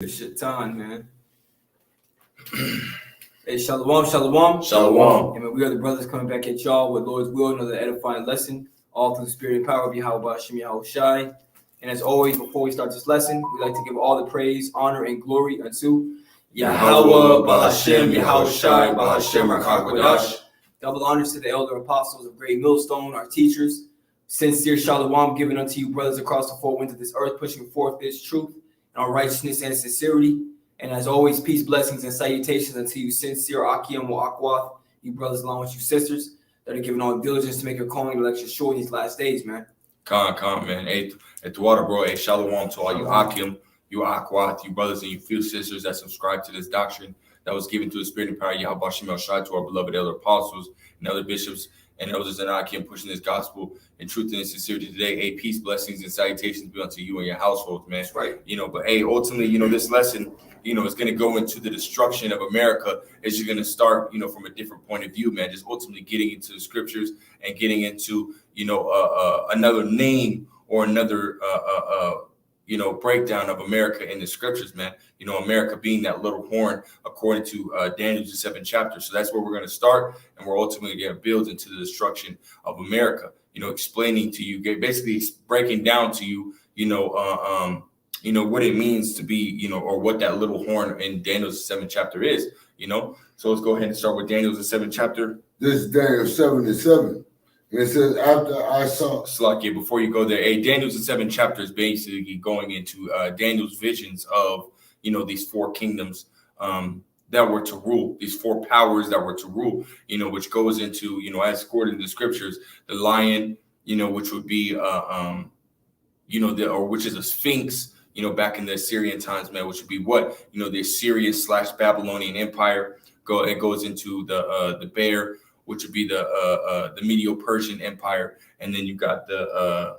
This shit time, man. Hey, shalom, shalom. Shalom. Amen. We are the brothers coming back at y'all with Lord's will, another edifying lesson, all through the spirit and power of Yahweh Hashem Yahushai. And as always, before we start this lesson, we like to give all the praise, honor, and glory unto Yahweh, Bahashem, Yahushai, Bahashem, Rakakwadash. Double honors to the elder apostles of Great Millstone, our teachers. Sincere shalom given unto you, brothers across the four winds of this earth, pushing forth this truth and our righteousness and sincerity. And as always, peace, blessings, and salutations unto you, sincere Akim wa Akwath, you brothers along with you sisters that are giving all diligence to make your calling and election sure in these last days, man. Con, man. Hey, at the water, bro. Hey, shalom to all you Akim, you Akwath, you brothers and you few sisters that subscribe to this doctrine that was given to the spirit and power of Yahweh Hashem Yahushai, to our beloved elder apostles and other bishops and elders and Akim pushing this gospel in truth and in sincerity today. Hey, peace, blessings, and salutations be unto you and your households, man. That's right. But hey, ultimately, this lesson, is going to go into the destruction of America. As you're going to start, from a different point of view, man, just ultimately getting into the scriptures and getting into, another name or another, breakdown of America in the scriptures, man. America being that little horn, according to Daniel's 7th chapter. So that's where we're going to start, and we're ultimately going to build into the destruction of America. Explaining to you, basically breaking down to you, what it means to be, or what that little horn in Daniel's 7th chapter is, So let's go ahead and start with Daniel's 7th chapter. This is Daniel 7:7. And it says, after I saw... Slakia, before you go there, Daniel's 7th chapter is basically going into Daniel's visions of, these four kingdoms that were to rule, these four powers that were to rule, which goes into, as according to the scriptures, the lion, which would be, which is a sphinx, back in the Assyrian times, man, which would be what, the Assyrian/Babylonian Empire. It goes into the bear, which would be the Medo-Persian Empire, and then you got the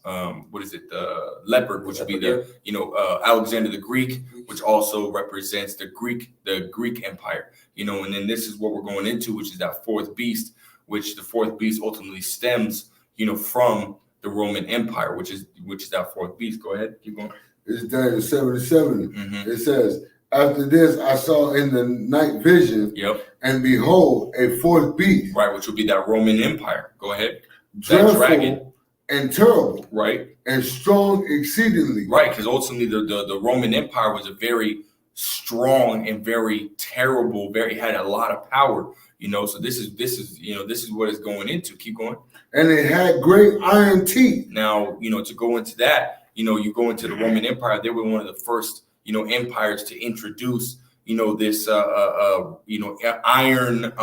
the leopard, which would be the Alexander the Greek, which also represents the Greek Empire, and then this is what we're going into, which is that fourth beast, which the fourth beast ultimately stems, from the Roman Empire, which is that fourth beast. Go ahead, keep going. It's Daniel 7:7. Mm-hmm. It says, after this I saw in the night vision, and behold, a fourth beast. Right, which would be that Roman Empire. Go ahead. Dreadful, that dragon. And terrible. Right. And strong exceedingly. Right, because ultimately the Roman Empire was a very strong and very terrible, had a lot of power, So this is what it's going into. Keep going. And it had great iron teeth. Now, to go into that, you go into the Roman Empire, they were one of the first, empires to introduce, this, iron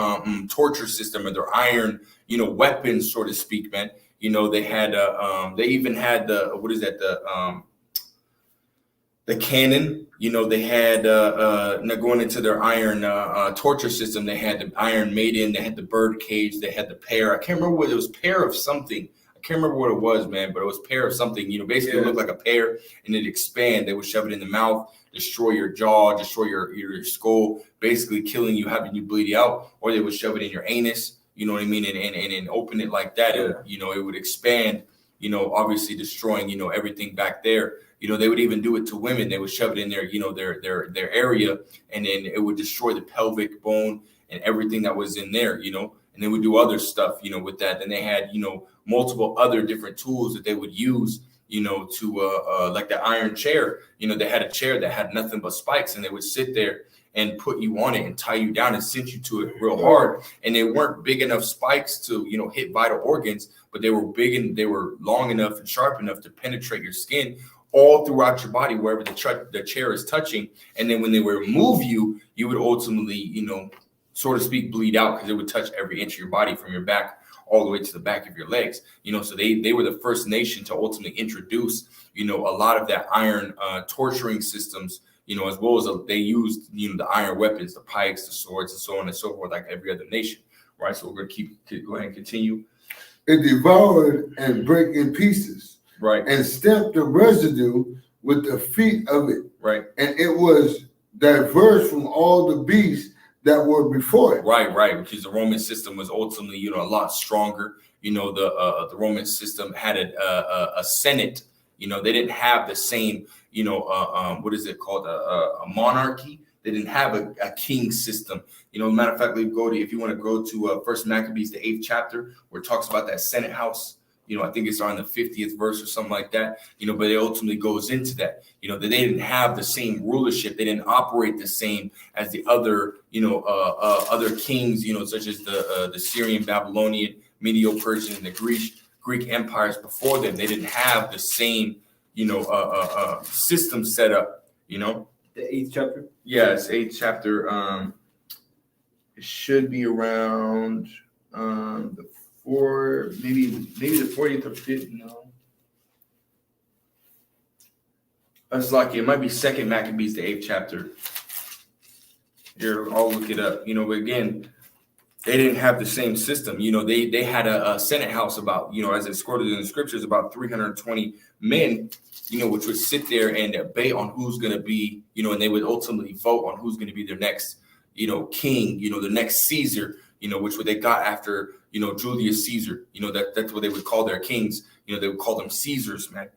torture system, or their iron, weapons, so to speak, man. They had, they even had the cannon, they had, now going into their iron torture system, they had the Iron Maiden, they had the bird cage, they had the pear. I can't remember what it was, pear of something. I can't remember what it was, man, but it was pear of something, basically it looked like a pear, and it expand. They would shove it in the mouth, destroy your jaw, destroy your skull, basically killing you, having you bleed out, or they would shove it in your anus, you know what I mean, and open it like that. It would expand, obviously destroying, everything back there. They would even do it to women. They would shove it in their, their area, and then it would destroy the pelvic bone and everything that was in there, and they would do other stuff, with that. Then they had, multiple other different tools that they would use, to like the iron chair. They had a chair that had nothing but spikes, and they would sit there and put you on it and tie you down and cinch you to it real hard. And they weren't big enough spikes to, hit vital organs, but they were big and they were long enough and sharp enough to penetrate your skin all throughout your body, wherever the chair is touching. And then when they would remove you, you would ultimately, so to speak, bleed out, because it would touch every inch of your body from your back all the way to the back of your legs. So they were the first nation to ultimately introduce, a lot of that iron torturing systems, as well as they used, the iron weapons, the pikes, the swords, and so on and so forth, like every other nation, right? So we're going to go ahead and continue. It devoured and break in pieces, right, and stamped the residue with the feet of it, right, and it was diverse from all the beasts that were before it. Right, because the Roman system was ultimately, a lot stronger. The Roman system had a senate. They didn't have the same, what is it called, a monarchy. They didn't have a king system. Matter of fact, if you want to go to First Maccabees, the 8th chapter, where it talks about that Senate house. I think it's on the 50th verse or something like that. But it ultimately goes into that. That they didn't have the same rulership. They didn't operate the same as the other, other kings. Such as the Syrian, Babylonian, Medo-Persian, and the Greek empires before them. They didn't have the same, system set up. The 8th chapter. Yes, 8th chapter. It should be around maybe the 40th or 50th. No, it's lucky. It might be 2nd Maccabees, the 8th chapter. Here, I'll look it up. But again, they didn't have the same system. They had a Senate house about, as it's quoted in the scriptures, about 320 men, which would sit there and debate on who's going to be, and they would ultimately vote on who's going to be their next, king, the next Caesar, which they got after, Julius Caesar. That's what they would call their kings. They would call them Caesars, man.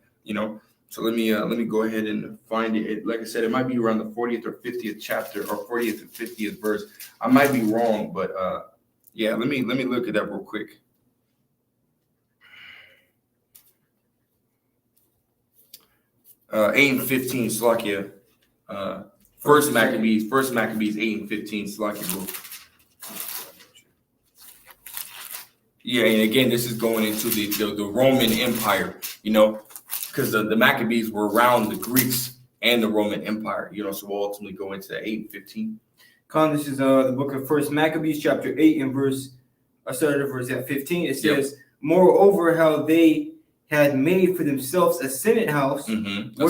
So let me go ahead and find it. Like I said, it might be around the 40th or 50th chapter or 40th or 50th verse. I might be wrong, but yeah, let me look it up real quick. Eight and 15, Slakia. First Maccabees, 8 and 15, Slakia. Yeah, and again, this is going into the Roman Empire, because the Maccabees were around the Greeks and the Roman Empire, so we'll ultimately go into 8 and 15. This is the book of First Maccabees, chapter 8 and verse 15. It says, moreover, how they had made for themselves a Senate house. Mm-hmm.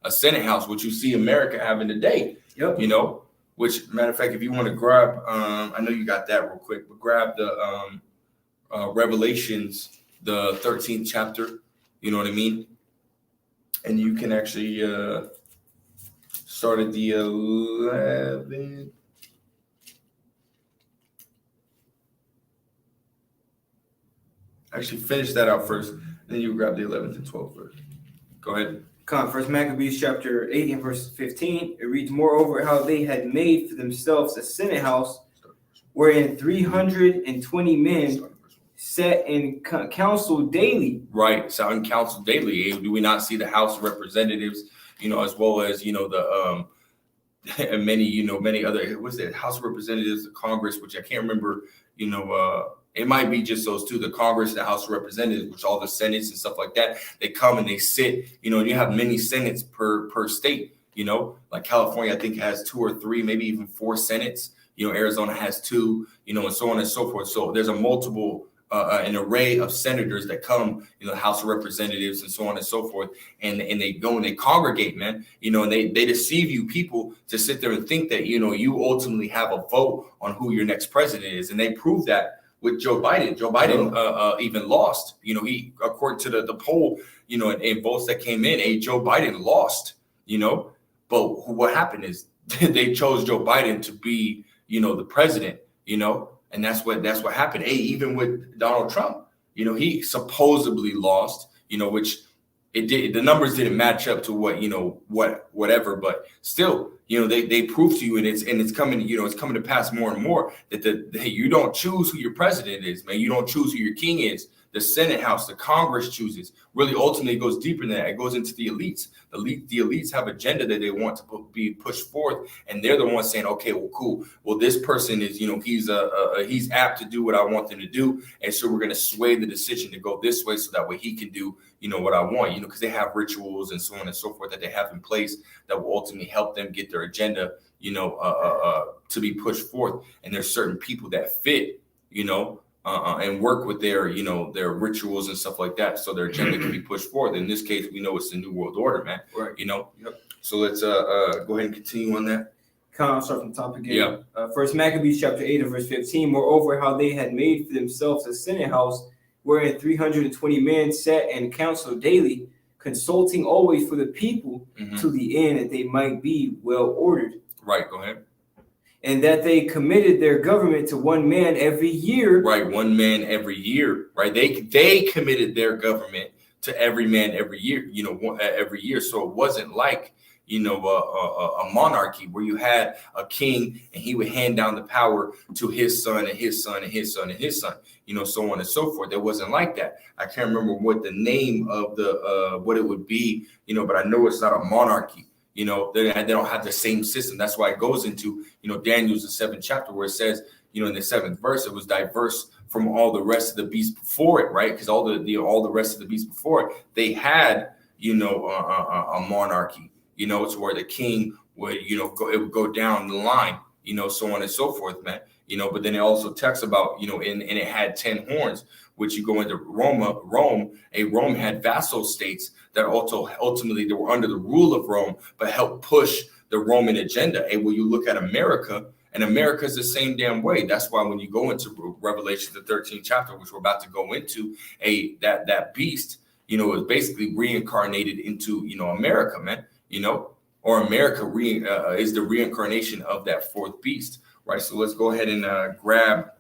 A Senate house, which you see America having today. Yep. Which, matter of fact, if you want to grab, I know you got that real quick, but grab the Revelations, the 13th chapter, you know what I mean? And you can actually start at the 11th. Actually, finish that out first, then you grab the 11th and 12th verse. Go ahead. First Maccabees chapter 8 and verse 15. It reads, moreover, how they had made for themselves a Senate house, wherein 320 men sat in council daily. Right, sat in council daily. Do we not see the House of Representatives, as well as, the and many other, what's that, House of Representatives, the Congress, which I can't remember, it might be just those two, the Congress, the House of Representatives, which all the Senates and stuff like that, they come and they sit, and you have many Senates per state, like California, I think has 2 or 3, maybe even 4 Senates, Arizona has 2, and so on and so forth. So there's an array of senators that come, the House of Representatives and so on and so forth, and they go and they congregate, man, and they deceive you people to sit there and think that, you ultimately have a vote on who your next president is. And they prove that with Joe Biden. Joe Biden even lost, he, according to the poll, in votes that came in, Joe Biden lost, but what happened is they chose Joe Biden to be, the president, and that's what happened. Even with Donald Trump, he supposedly lost, which the numbers didn't match up to whatever, but still, they prove to you, and it's coming, it's coming to pass more and more that you don't choose who your president is, man. You don't choose who your king is. The Senate House, the Congress chooses. Really, ultimately, it goes deeper than that. It goes into the elites. The elites have agenda that they want to be pushed forth, and they're the ones saying, "Okay, well, cool. Well, this person is, he's apt to do what I want them to do, and so we're going to sway the decision to go this way, so that way he can do, what I want, because they have rituals and so on and so forth that they have in place that will ultimately help them get their agenda, to be pushed forth. And there's certain people that fit, and work with their rituals and stuff like that, so their agenda can be pushed forward. In this case, we know it's the New World Order, man. Right. Yep. So let's go ahead and continue on that. I'll start from the top again. Yeah. First Maccabees chapter 8 and verse 15. Moreover, how they had made for themselves a Senate house, wherein 320 men sat in council daily, consulting always for the people, to the end that they might be well ordered. Right. Go ahead. And that they committed their government to one man every year. Right, one man every year. Right, they committed their government to every man every year. Every year. So it wasn't like a monarchy where you had a king and he would hand down the power to his son and his son and his son and his son, so on and so forth. It wasn't like that. I can't remember what the name of the what it would be, but I know it's not a monarchy. They don't have the same system. That's why it goes into, Daniel's the 7th chapter where it says, in the 7th verse, it was diverse from all the rest of the beasts before it, right? Because all the rest of the beasts before it, they had, a monarchy, to where the king would, it would go down the line, so on and so forth, man. But then it also talks about, and it had 10 horns, which you go into Rome had vassal states that also ultimately they were under the rule of Rome, but helped push the Roman agenda. And when you look at America, and America is the same damn way. That's why when you go into Revelation, the 13th chapter, which we're about to go into, that beast, is basically reincarnated into, America, man, or America is the reincarnation of that 4th beast, right? So let's go ahead and grab,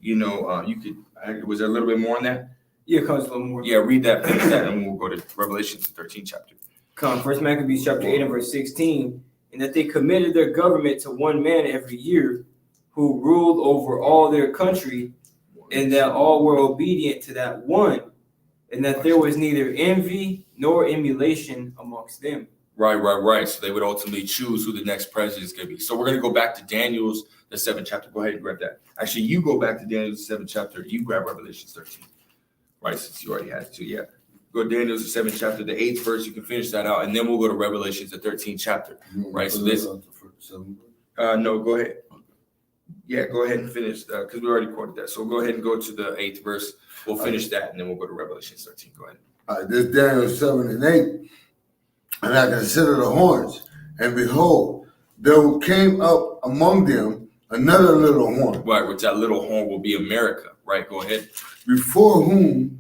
you could, was there a little bit more on that? Yeah, comes a little more. Yeah, read that, and we'll go to Revelation, the 13th chapter. Come, 1 Maccabees chapter 8 and verse 16. And that they committed their government to one man every year, who ruled over all their country, and that all were obedient to that one, and that there was neither envy nor emulation amongst them. Right. So they would ultimately choose who the next president is going to be. So we're going to go back to Daniel's, the 7th chapter. Go ahead and grab that. Actually, you go back to Daniel's 7th chapter. You grab Revelation 13. Right, since you already had to, yeah. Go to Daniel's the 7th chapter, the 8th verse. You can finish that out, and then we'll go to Revelations, the 13th chapter. Right. So this. No, go ahead. Yeah, go ahead and finish because we already quoted that. So go ahead and go to the 8th verse. We'll finish that, and then we'll go to Revelation 13. Go ahead. All right, this Daniel 7 and 8, and I considered the horns, and behold, there came up among them another little horn. Right, which that little horn will be America. Right, go ahead. Before whom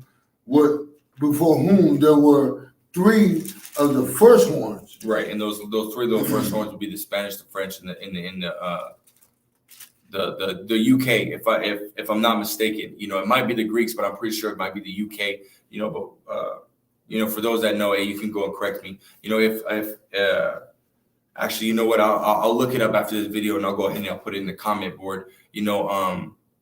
there were 3 of the first horns. Right, and those 3 little first horns would be the Spanish, the French, and the UK. If I'm not mistaken, it might be the Greeks, but I'm pretty sure it might be the UK. But for those that know, you can go and correct me. If actually, you know what? I'll look it up after this video, and I'll go ahead and I'll put it in the comment board.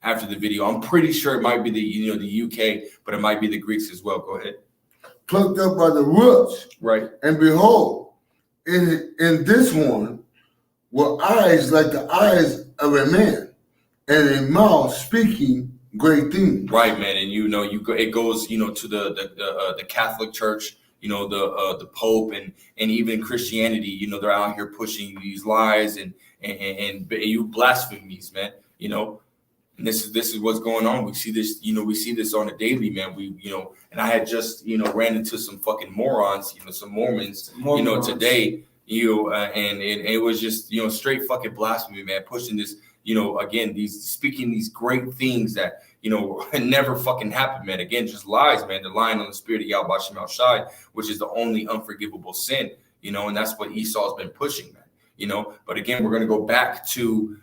After the video, I'm pretty sure it might be the UK, but it might be the Greeks as well. Go ahead. Plucked up by the roots. Right. And behold, in this horn were eyes like the eyes of a man, and a mouth speaking great things. Right, man. And it goes to the Catholic Church, the Pope, and even Christianity. They're out here pushing these lies and you blasphemies, man. And this is what's going on. We see this on a daily, man. And I had just ran into some fucking morons, some Mormons, today, and it was just straight fucking blasphemy, man, pushing this, again, speaking these great things that never fucking happened, man. Again, just lies, man. They're lying on the spirit of Yahweh Shem El Shai, which is the only unforgivable sin, and that's what Esau's been pushing, man. But again, we're going to go back to,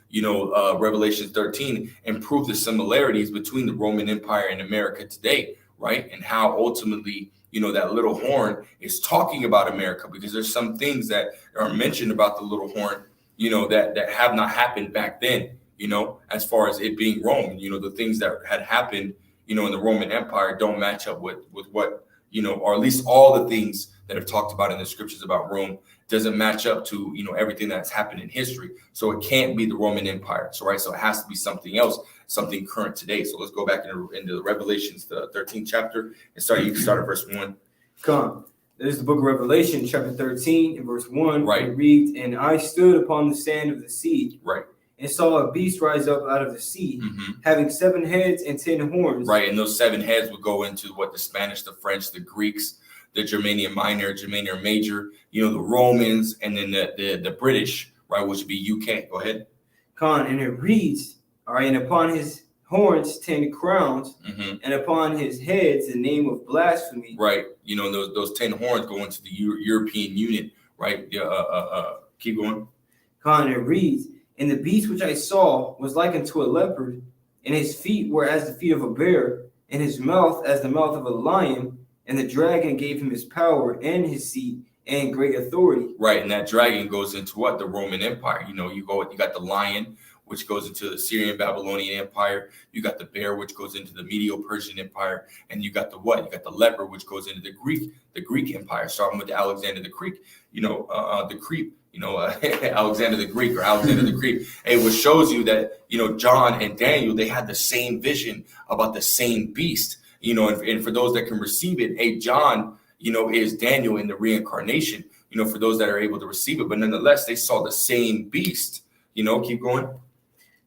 Revelation 13 and prove the similarities between the Roman Empire and America today, right? And how ultimately, that little horn is talking about America, because there's some things that are mentioned about the little horn, that have not happened back then, as far as it being Rome. The things that had happened, in the Roman Empire don't match up with what, or at least all the things that have talked about in the scriptures about Rome doesn't match up to, everything that's happened in history. So it can't be the Roman Empire. So it has to be something else, something current today. So let's go back into the Revelations, the 13th chapter, and you can start at verse 1. Come. This is the book of Revelation, chapter 13, and verse 1. Right. It reads, and I stood upon the sand of the sea. Right. And saw a beast rise up out of the sea, having 7 heads and 10 horns. Right. And those 7 heads would go into what the Spanish, the French, the Greeks, the Germanian Minor, Germanian Major, the Romans, and then the British, right, which would be UK. Go ahead. And it reads, all right, and upon his horns 10 crowns, and upon his heads the name of blasphemy. Right. Those 10 horns go into the European Union, right? Keep going. And it reads, and the beast which I saw was like unto a leopard, and his feet were as the feet of a bear, and his mouth as the mouth of a lion. And the dragon gave him his power and his seat and great authority. Right, and that dragon goes into what? The Roman Empire. You got the lion, which goes into the Syrian Babylonian Empire. You got the bear, which goes into the Medo-Persian Empire, and you got the what? You got the leopard, which goes into the Greek Empire, starting with Alexander the Greek. The creep. Alexander the Greek or Alexander the Creep. And what shows you that John and Daniel, they had the same vision about the same beast. And for those that can receive it, John, is Daniel in the reincarnation. For those that are able to receive it, but nonetheless, they saw the same beast. Keep going.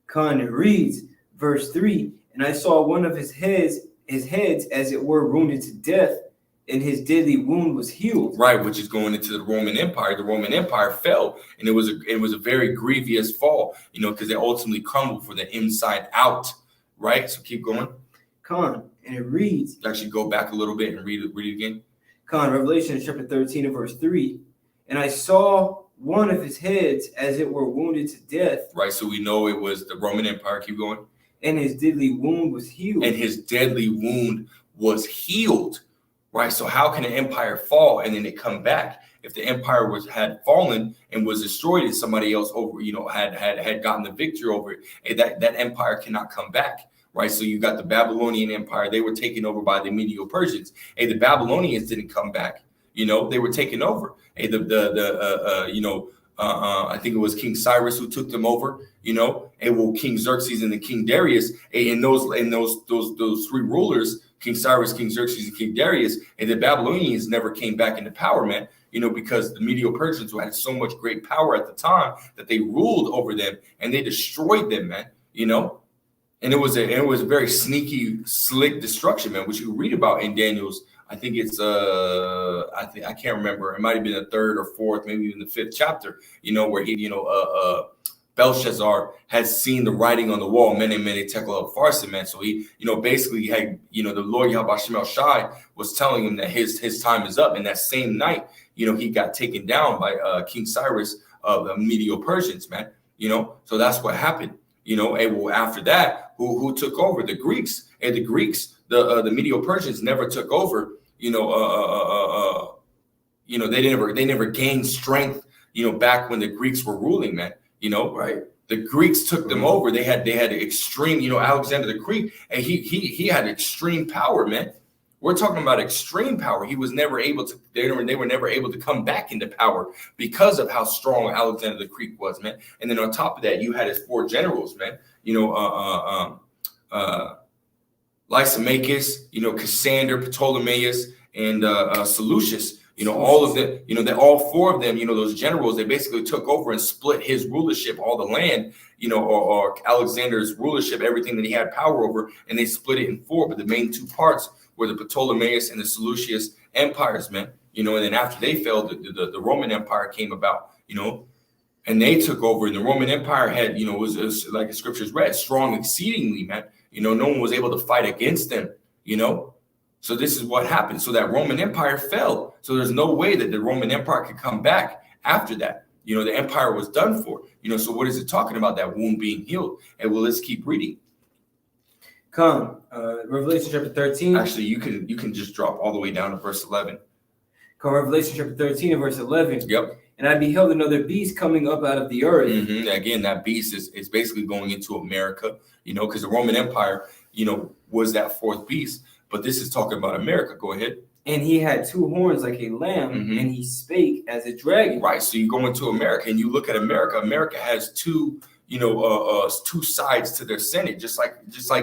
Con, it reads, verse 3, and I saw one of his heads as it were wounded to death, and his deadly wound was healed. Right, which is going into the Roman Empire. The Roman Empire fell, and it was a very grievous fall, because they ultimately crumbled from the inside out. Right, so keep going. Con, and it reads. Actually, go back a little bit and read it again. Con, Revelation chapter 13 and verse 3, and I saw one of his heads as it were wounded to death. Right, so we know it was the Roman Empire. Keep going. And his deadly wound was healed. And his deadly wound was healed. Right, so how can an empire fall and then it come back? If the empire had fallen and was destroyed and somebody else had gotten the victory over it, that empire cannot come back. Right, so you got the Babylonian Empire. They were taken over by the Medo-Persians. The Babylonians didn't come back. They were taken over. I think it was King Cyrus who took them over. King Xerxes and the King Darius. And those three rulers, King Cyrus, King Xerxes, and King Darius, and the Babylonians never came back into power, man. Because the Medo-Persians had so much great power at the time that they ruled over them and they destroyed them, man. And it was a very sneaky, slick destruction, man, which you read about in Daniel's. I think it's I can't remember. It might have been the third or fourth, maybe even the fifth chapter. Where he, Belshazzar has seen the writing on the wall, mene tekel upharsin, man. So he, basically had, the Lord Yahweh Shem El Shai was telling him that his time is up. And that same night, he got taken down by King Cyrus of the Medo-Persians, man. So that's what happened. And after that, who took over? The Greeks. And the Greeks, the Medo-Persians never took over. They never gained strength. Back when the Greeks were ruling, man. Right. The Greeks took them over. They had extreme. Alexander the Greek, and he had extreme power, man. We're talking about extreme power. He was never able to. They were never able to come back into power because of how strong Alexander the Greek was, man. And then on top of that, you had his four generals, man. Lysimachus, Cassander, Ptolemaeus, and Seleucus. All of them. All four of them. Those generals. They basically took over and split his rulership, all the land. Or Alexander's rulership, everything that he had power over, and they split it in four. But the main two parts were the Ptolemaeus and the Seleucus empires, man. And then after they fell, the Roman Empire came about. And they took over. And the Roman Empire had, was like the scriptures read, strong exceedingly, man. No one was able to fight against them. So this is what happened. So that Roman Empire fell. So there's no way that the Roman Empire could come back after that. The empire was done for. So what is it talking about? That wound being healed. And well, let's keep reading. Come, Revelation chapter 13. Actually, you can just drop all the way down to verse 11. Come, Revelation chapter 13 and verse 11. Yep. And I beheld another beast coming up out of the earth. Mm-hmm. Again, that beast is basically going into America, because the Roman Empire, was that fourth beast. But this is talking about America. Go ahead. And he had two horns like a lamb, mm-hmm. and he spake as a dragon. Right. So you go into America and you look at America. America has two sides to their Senate, just like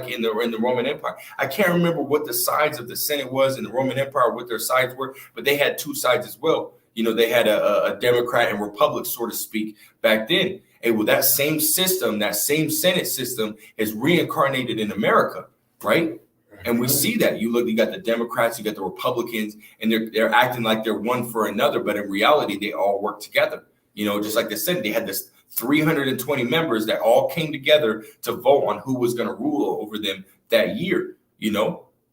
in the Roman Empire. I can't remember what the sides of the Senate was in the Roman Empire, what their sides were, but they had two sides as well. They had a Democrat and Republic, so to speak, back then. And well, that same system, that same Senate system is reincarnated in America, right? And we see that. You got the Democrats, you got the Republicans, and they're acting like they're one for another, but in reality, they all work together. Just like the Senate, they had this 320 members that all came together to vote on who was going to rule over them that year,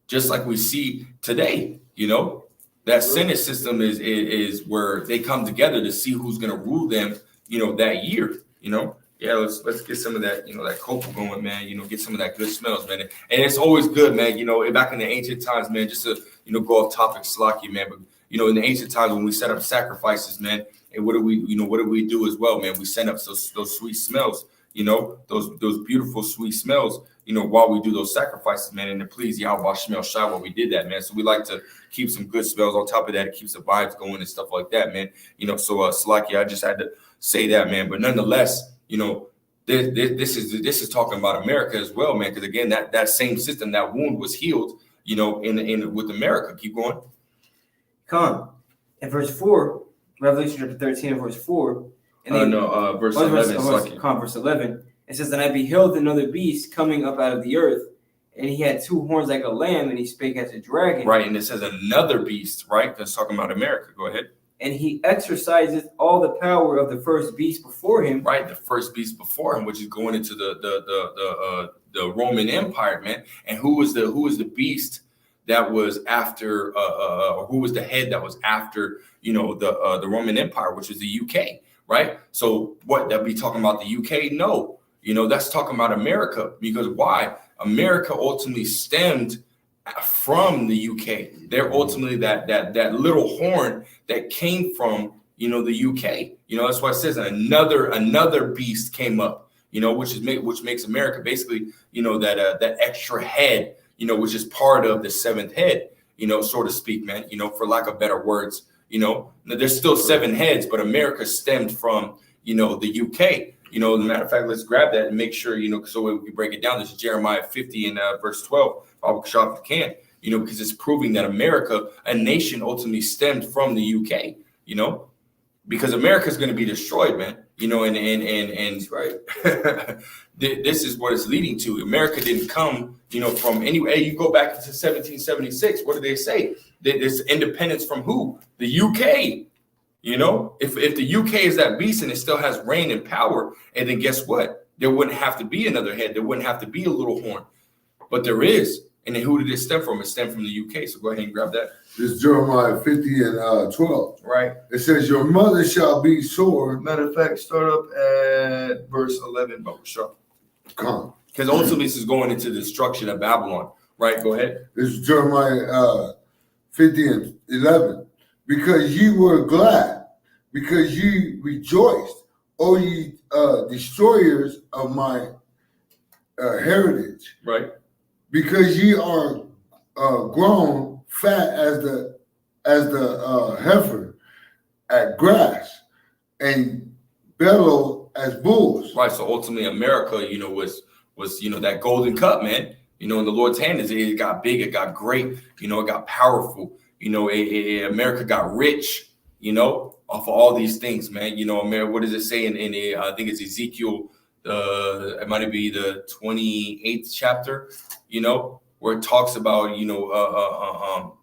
just like we see today, that Senate system is where they come together to see who's going to rule them, that year, Yeah, let's get some of that, that copal going, man, get some of that good smells, man. And it's always good, man, back in the ancient times, man, just to, go off topic, Slaki, man, but You know, in the ancient times when we set up sacrifices, man, and what do we do as well, man? We send up those sweet smells, you know, those beautiful sweet smells, you know, while we do those sacrifices, man, and to please Yahweh Shemel Shai while we did that, man. So we like to keep some good smells. On top of that, it keeps the vibes going and stuff like that, man. You know, so Salakia, I just had to say that, man. But nonetheless, you know, this is talking about America as well, man. Because again, that same system, that wound was healed, you know, in with America. Keep going. Come. In verse 4, Revelation chapter 13 and verse 4. And verse 11. Verse 11. It says, "And I beheld another beast coming up out of the earth, and he had two horns like a lamb, and he spake as a dragon." Right, and it says another beast, right? That's talking about America. Go ahead. "And he exerciseth all the power of the first beast before him." Right, the first beast before him, which is going into the Roman Empire, man. And who was the beast that was after, who was the head that was after, you know, the Roman Empire, which is the UK, right? So what, that be talking about the UK? No, you know, that's talking about America. Because why? America ultimately stemmed from the UK. They're ultimately that little horn that came from, you know, the UK. You know, that's why it says another beast came up, you know, which makes America basically, you know, that extra head, you know, which is part of the seventh head, you know, so to speak, man, you know, for lack of better words. You know, there's still seven heads, but America stemmed from, you know, the UK. You know, as a matter of fact, let's grab that and make sure, you know, so we can break it down. This is Jeremiah 50 and verse 12. Bible shop if you can, you know, because it's proving that America, a nation, ultimately stemmed from the UK. You know, because America is going to be destroyed, man. You know, and right. This is what it's leading to. America didn't come, you know, from anywhere. Hey, you go back to 1776. What did they say? There's independence from who? The UK. You know, if the UK is that beast and it still has reign and power, and then guess what? There wouldn't have to be another head. There wouldn't have to be a little horn. But there is. And then who did it stem from? It stemmed from the UK. So go ahead and grab that. This is Jeremiah 50 and 12. Right. It says, "Your mother shall be sore." Matter of fact, start up at verse 11. But sure. Come. Because ultimately this is going into the destruction of Babylon. Right. Go ahead. This is Jeremiah 50 and 11. "Because ye were glad, because ye rejoiced, O ye destroyers of my heritage. Right. Because ye are grown fat as the heifer at grass, and bellow as bulls." Right. So ultimately America, you know, was you know, that golden cup, man. You know, in the Lord's hand, it got big, it got great, you know, it got powerful. You know, America got rich, you know, off of all these things, man. You know, America, what does it say in I think it's Ezekiel, it might be the 28th chapter, you know, where it talks about, you know,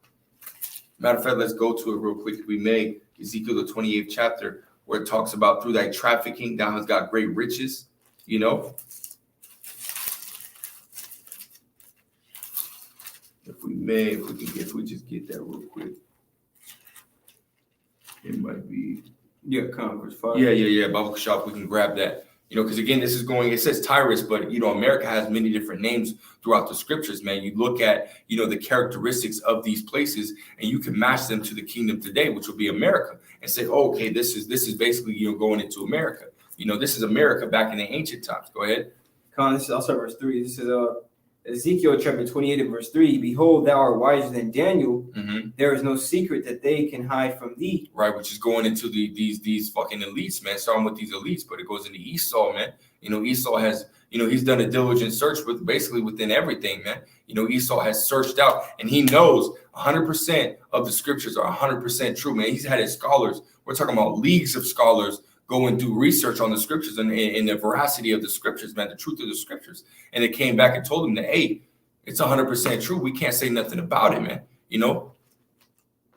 matter of fact, let's go to it real quick. We may Ezekiel, the 28th chapter, where it talks about through thy trafficking, thou hast got great riches, you know. If we just get that real quick. It might be. Yeah, verse 5. Yeah. Bible shop, we can grab that. You know, because again, this is going, it says Tyrus, but, you know, America has many different names throughout the scriptures, man. You look at, you know, the characteristics of these places and you can match them to the kingdom today, which will be America, and say, oh, okay, this is basically, you know, going into America. You know, this is America back in the ancient times. Go ahead. I'll start verse 3. This is Ezekiel chapter 28 and verse 3. "Behold, thou art wiser than Daniel. Mm-hmm. There is no secret that they can hide from thee." Right, which is going into these fucking elites, man. Starting with these elites, but it goes into Esau, man. You know, Esau has, you know, he's done a diligent search within everything, man. You know, Esau has searched out, and he knows 100% of the scriptures are 100% true, man. He's had his scholars. We're talking about leagues of scholars go and do research on the scriptures and the veracity of the scriptures, man, the truth of the scriptures. And they came back and told him that, hey, it's 100% true. We can't say nothing about it, man. You know?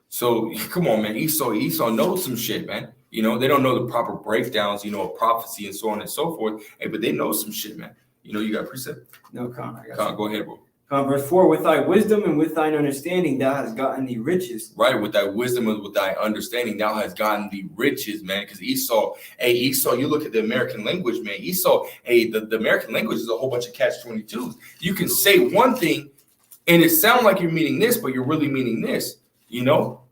So come on, man. Esau knows some shit, man. You know, they don't know the proper breakdowns, you know, of prophecy and so on and so forth. Hey, but they know some shit, man. You know, you got a precept? No, Con, I got Con, go ahead, bro. Verse 4, "With thy wisdom and with thine understanding thou hast gotten thee riches." Right, with thy wisdom and with thy understanding thou hast gotten the riches, man. Because Esau, you look at the American language, man. Esau, the American language is a whole bunch of catch-22s. You can say one thing and it sounds like you're meaning this, but you're really meaning this, you know?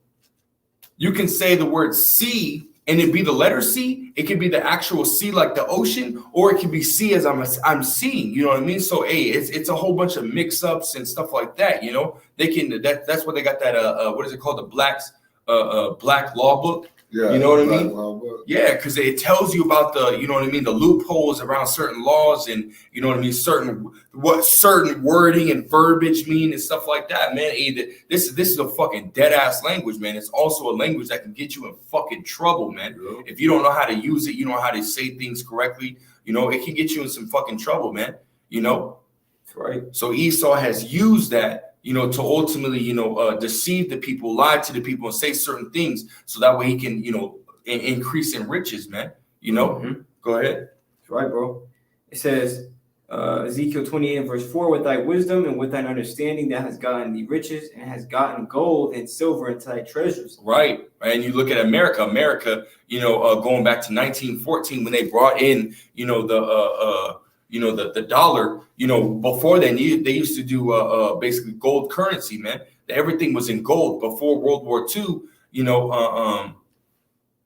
you can say the word sea and it'd be the letter C. It could be the actual sea, like the ocean, or it could be sea as I'm seeing. You know what I mean? So hey, it's a whole bunch of mix-ups and stuff like that. You know, they can that's why they got that what is it called, the black law book. Yeah, you know what I Black mean? Law Book. Yeah, because it tells you about the, you know what I mean, the loopholes around certain laws, and you know what I mean, what certain wording and verbiage mean and stuff like that, man. This is a fucking dead ass language, man. It's also a language that can get you in fucking trouble, man. Yeah. If you don't know how to use it, you know how to say things correctly. You know, it can get you in some fucking trouble, man. You know, That's right. so Esau has used that, you know, to ultimately, you know, deceive the people, lie to the people, and say certain things, so that way he can, you know, increase in riches, man. You know, Go ahead. That's right, bro. It says, Ezekiel 28 and verse 4, with thy wisdom and with thine understanding that has gotten thee riches and has gotten gold and silver into thy treasures. Right. And you look at America, you know, going back to 1914 when they brought in, you know, the dollar. You know, before then they used to do basically gold currency, man. Everything was in gold before World War II. You know,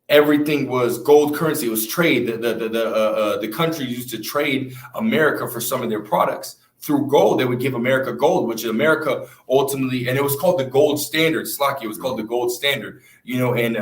everything was gold currency. It was trade. The country used to trade America for some of their products through gold. They would give America gold, which America ultimately, and it was called the gold standard. Slaki, it was called the gold standard. You know, and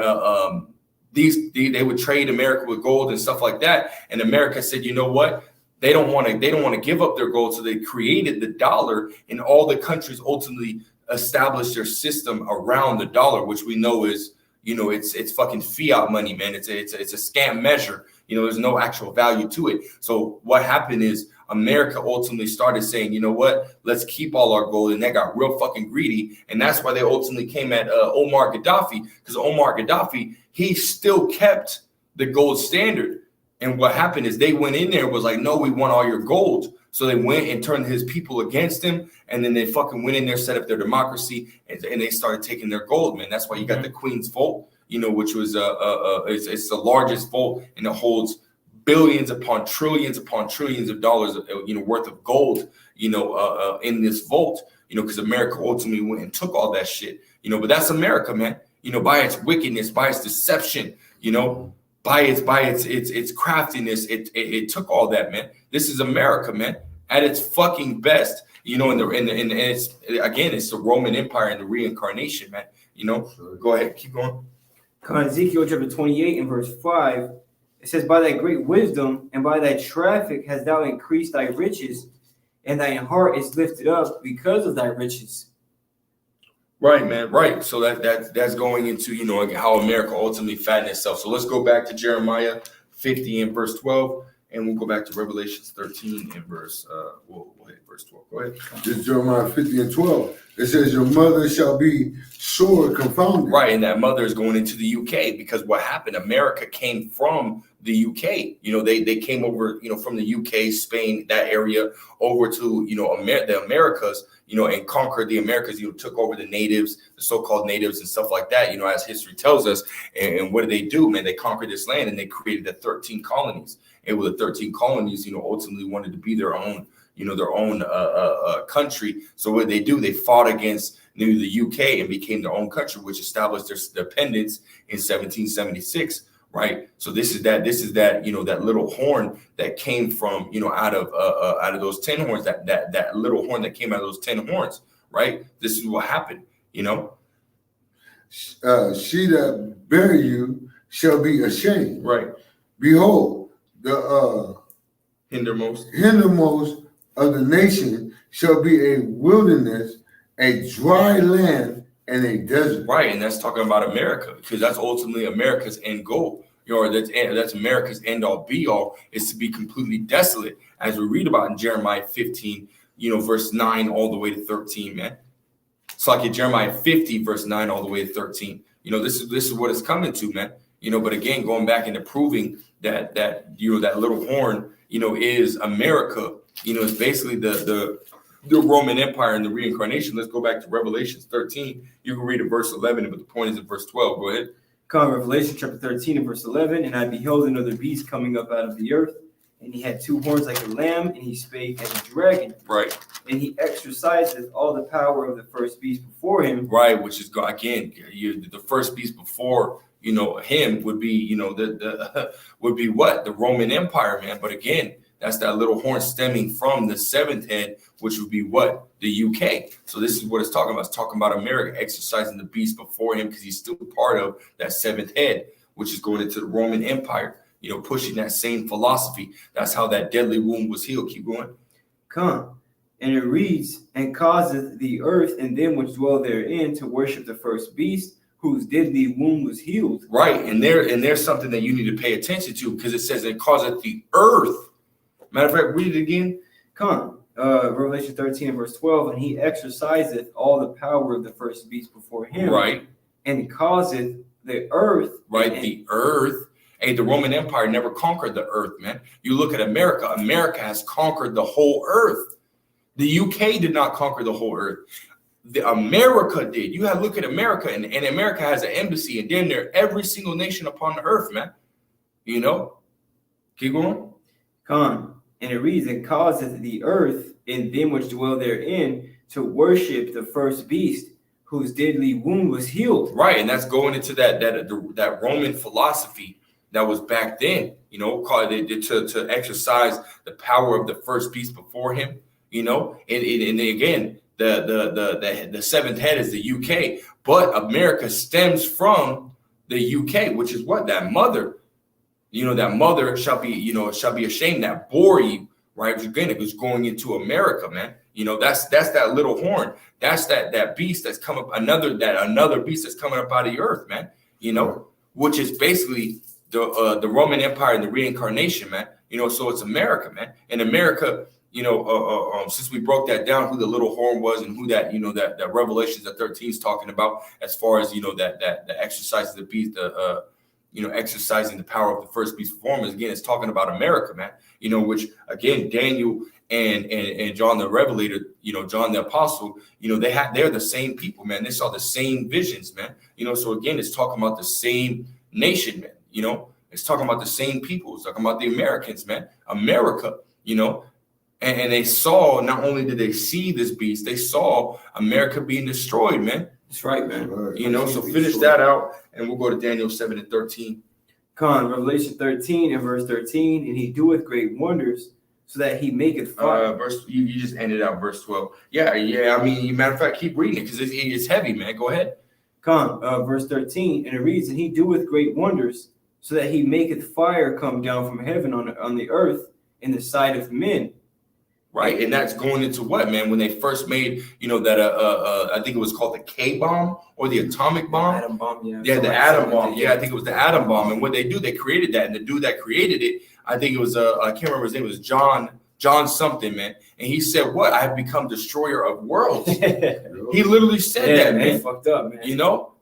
they would trade America with gold and stuff like that. And America said, you know what? They don't want to give up their gold, so they created the dollar, and all the countries ultimately established their system around the dollar, which we know is, you know, it's fucking fiat money, man. It's a scam measure. You know, there's no actual value to it. So what happened is America ultimately started saying, you know what, let's keep all our gold, and they got real fucking greedy, and that's why they ultimately came at Omar Gaddafi, because Omar Gaddafi, he still kept the gold standard. And what happened is they went in there and was like, no, we want all your gold. So they went and turned his people against him. And then they fucking went in there, set up their democracy, and they started taking their gold, man. That's why you got the Queen's Vault, you know, which was it's the largest vault, and it holds billions upon trillions of dollars, you know, worth of gold, you know, in this vault, you know, because America ultimately went and took all that shit, you know. But that's America, man. You know, by its wickedness, by its deception, you know. By its craftiness, it took all that, man. This is America, man, at its fucking best, you know. And it's again, it's the Roman Empire and the reincarnation, man. You know, go ahead, keep going. Ezekiel chapter 28 and verse 5, it says, by thy great wisdom and by thy traffic hast thou increased thy riches, and thy heart is lifted up because of thy riches. Right, man. Right. So that's going into, you know, how America ultimately fattened itself. So let's go back to Jeremiah 50 and verse 12, and we'll go back to Revelations 13 and verse we'll hit verse 12. Go ahead. This is Jeremiah 50 and 12. It says, your mother shall be sore confounded. Right, and that mother is going into the UK, because what happened, America came from the UK. You know, they came over, you know, from the UK, Spain, that area, over to, you know, the Americas, you know, and conquered the Americas. You know, took over the natives, the so-called natives and stuff like that, you know, as history tells us. And what did they do, man? They conquered this land, and they created the 13 colonies. And with the 13 colonies, you know, ultimately wanted to be their own, you know, their own country. So what they do, they fought against the UK and became their own country, which established their independence in 1776. Right. So this is that, you know, that little horn that came from, you know, out of those 10 horns, that little horn that came out of those 10 horns. Right. This is what happened, you know. She that bear you shall be ashamed. Right. Behold, the hindermost of the nation shall be a wilderness, a dry land, and a desert. Right, and that's talking about America, because that's ultimately America's end goal. You know, that's America's end all be all, is to be completely desolate, as we read about in Jeremiah 15, you know, verse 9 all the way to 13, man. It's like in Jeremiah 50, verse 9 all the way to 13. You know, this is what it's coming to, man. You know, but again, going back into proving that you know, that little horn, you know, is America. You know, it's basically the Roman Empire and the reincarnation. Let's go back to Revelations 13. You can read it verse 11, but the point is in verse 12. Go ahead. Revelation chapter 13 and verse 11, and I beheld another beast coming up out of the earth, and he had two horns like a lamb, and he spake as a dragon. Right. And he exerciseth all the power of the first beast before him. Right, which is again, the first beast before him would be the would be what? The Roman Empire, man. But again, that's that little horn stemming from the seventh head, which would be what? The UK. So this is what it's talking about. It's talking about America exercising the beast before him because he's still part of that seventh head, which is going into the Roman Empire, pushing that same philosophy. That's how that deadly wound was healed. Keep going. Come. And it reads, and causeth the earth and them which dwell therein to worship the first beast, whose deadly wound was healed. Right, and there's something that you need to pay attention to, because it says it causeth the earth. Matter of fact, read it again. Come, Revelation 13 and verse 12, and he exerciseth all the power of the first beast before him. Right. And causeth the earth. Right, the earth. Hey, the Roman Empire never conquered the earth, man. You look at America. America has conquered the whole earth. The UK did not conquer the whole earth. America did. You have to look at America, and America has an embassy, and damn near every single nation upon the earth, man. Keep going. Come, and it reads, and causeth the earth and them which dwell therein to worship the first beast, whose deadly wound was healed. Right, and that's going into that Roman philosophy that was back then. Called to exercise the power of the first beast before him. And again, the seventh head is the UK, but America stems from the UK, which is what? That mother, that mother shall be ashamed that bore you, right? Again, it was going into America, man. That's that little horn. That's that beast that's come up, another beast that's coming up out of the earth, man. Which is basically the Roman Empire and the reincarnation, man. So it's America, man. And America, since we broke that down, who the little horn was and who that Revelations 13 is talking about, as far as that exercise of the beast, exercising the power of the first beast form, is again, it's talking about America, man. Which again, Daniel and John the Revelator, John the Apostle, they're the same people, man. They saw the same visions, man. So again, it's talking about the same nation, man. It's talking about the same people. It's talking about the Americans, man. America, And they saw, not only did they see this beast, they saw America being destroyed, man. That's right, man. Right. So finish that out, and we'll go to Daniel 7 and 13. Come, Revelation 13 and verse 13, and he doeth great wonders, so that he maketh fire. You just ended out verse 12. Yeah. I mean, matter of fact, keep reading it because it's heavy, man. Go ahead. Come, verse 13, and it reads, and he doeth great wonders, so that he maketh fire come down from heaven on the earth in the sight of men. Right, and that's going into what, man? When they first made, that I think it was called the K bomb or the atomic bomb. Atom bomb, yeah. Yeah, the atom bomb. Yeah, I think it was the atom bomb. And what they do, they created that, and the dude that created it, I think it was I can't remember his name. It was John something, man. And he said, "What? I have become destroyer of worlds." He literally said that, man. Fucked up, man.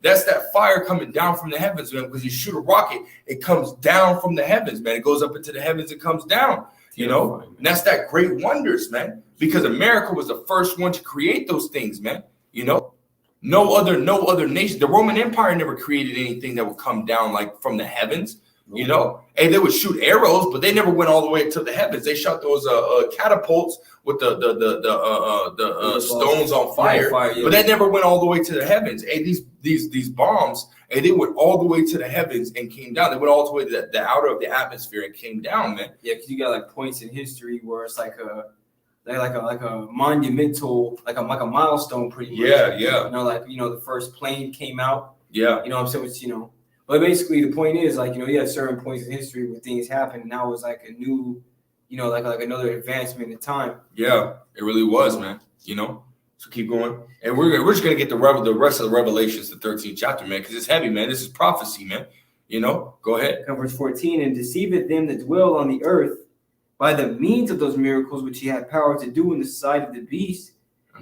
That's that fire coming down from the heavens, man. Because you shoot a rocket, it comes down from the heavens, man. It goes up into the heavens, it comes down. And that's that great wonders, man, because America was the first one to create those things, man. No other nation, the Roman Empire never created anything that would come down like from the heavens, and they would shoot arrows, but they never went all the way to the heavens. They shot those catapults with the stones on fire, but that never went all the way to the heavens. Hey, these bombs, hey, they went all the way to the heavens and came down. They went all the way to the outer of the atmosphere and came down, man. Yeah, because you got like points in history where it's like a monumental, like a milestone, pretty much. Yeah. The first plane came out. Yeah. What I'm saying? It's, but basically the point is you have certain points in history where things happen, and now it's like a new, like another advancement in time. Yeah, it really was, man. So keep going, and we're just gonna get the rest of the Revelations, the 13th chapter, man, because it's heavy, man. This is prophecy, man. Go ahead. Verse 14, and deceiveth them that dwell on the earth by the means of those miracles which he had power to do in the sight of the beast,